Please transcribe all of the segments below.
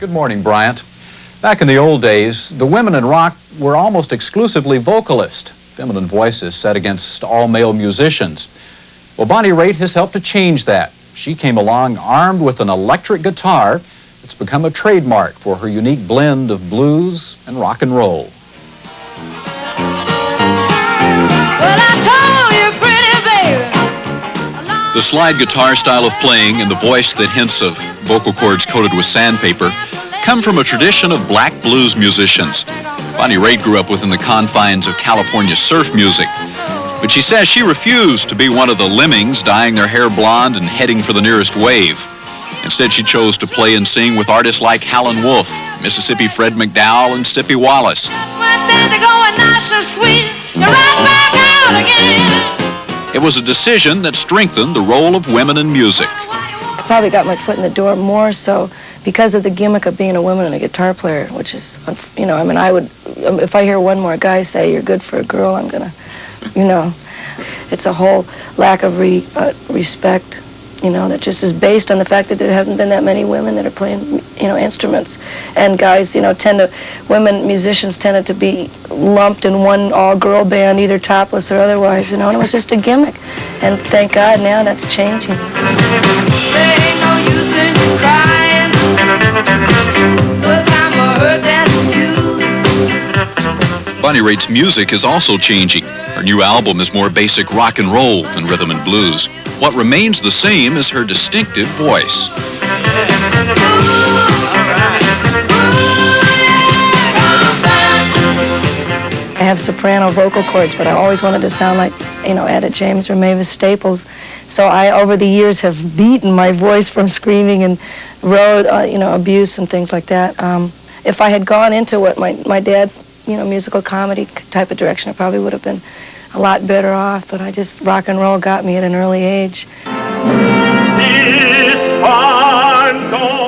Good morning, Bryant. Back in the old days, the women in rock were almost exclusively vocalist, feminine voices set against all-male musicians. Well, Bonnie Raitt has helped to change that. She came along armed with an electric guitar that's become a trademark for her unique blend of blues and rock and roll. Well, I told you, pretty baby. The slide guitar style of playing and the voice that hints of vocal cords coated with sandpaper come from a tradition of black blues musicians. Bonnie Raitt grew up within the confines of California surf music, but she says she refused to be one of the lemmings dyeing their hair blonde and heading for the nearest wave. Instead, she chose to play and sing with artists like Howlin' Wolf, Mississippi Fred McDowell, and Sippy Wallace. That's when things are going nice and sweet. They're right back out again. It was a decision that strengthened the role of women in music. I probably got my foot in the door more so because of the gimmick of being a woman and a guitar player, which is, you know, I mean, I would, if I hear one more guy say, "You're good for a girl," I'm gonna, you know, it's a whole lack of respect, you know, that just is based on the fact that there haven't been that many women that are playing, you know, instruments. And guys, you know, women musicians tended to be lumped in one all-girl band, either topless or otherwise, you know, and it was just a gimmick. And thank God now that's changing. There ain't no use in crying, 'cause I'm hurt than you. Bonnie Raitt's music is also changing. Her new album is more basic rock and roll than rhythm and blues. What remains the same is her distinctive voice. I have soprano vocal cords, but I always wanted to sound like, you know, Etta James or Mavis Staples. So I, over the years, have beaten my voice from screaming and road, you know, abuse and things like that. If I had gone into what my dad's, you know, musical comedy type of direction, I probably would have been a lot better off, but I just, rock and roll got me at an early age.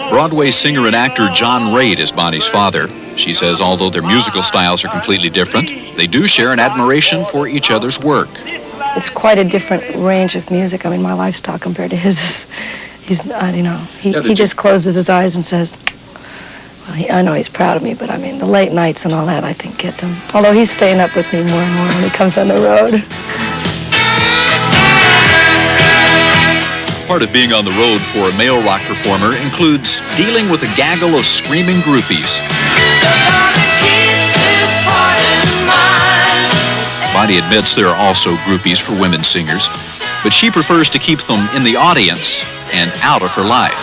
Broadway singer and actor John Raitt is Bonnie's father. She says although their musical styles are completely different, they do share an admiration for each other's work. It's quite a different range of music. I mean, my lifestyle compared to his is, he's, you know, he just closes his eyes and says, well, I know he's proud of me, but I mean, the late nights and all that, I think, get him. Although he's staying up with me more and more when he comes on the road. Part of being on the road for a male rock performer includes dealing with a gaggle of screaming groupies. Bonnie admits there are also groupies for women singers, but she prefers to keep them in the audience and out of her life.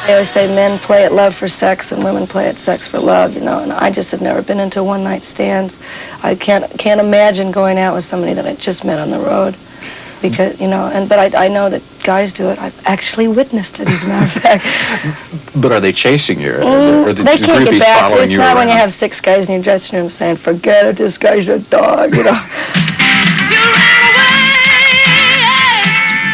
I always say men play at love for sex and women play at sex for love, you know, and I just have never been into one-night stands. I can't imagine going out with somebody that I just met on the road. Because, you know, but I know that guys do it. I've actually witnessed it, as a matter of fact. But are they chasing you? Or they can't get back. It's not when you have 6 guys in your dressing room saying, "Forget it, this guy's a dog," you know.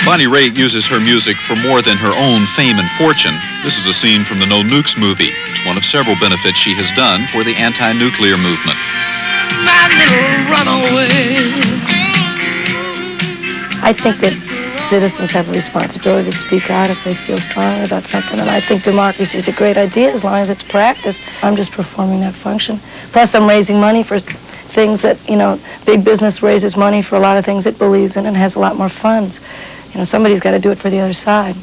Bonnie Raitt uses her music for more than her own fame and fortune. This is a scene from the No Nukes movie. It's one of several benefits she has done for the anti-nuclear movement. My little runaway. I think that citizens have a responsibility to speak out if they feel strongly about something, and I think democracy is a great idea as long as it's practiced. I'm just performing that function. Plus, I'm raising money for things that, you know, big business raises money for a lot of things it believes in and has a lot more funds. You know, somebody's got to do it for the other side.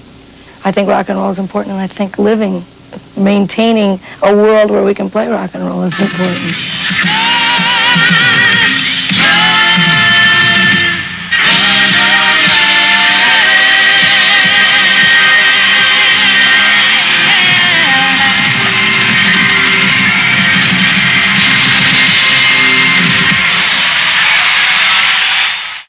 I think rock and roll is important, and I think maintaining a world where we can play rock and roll is important.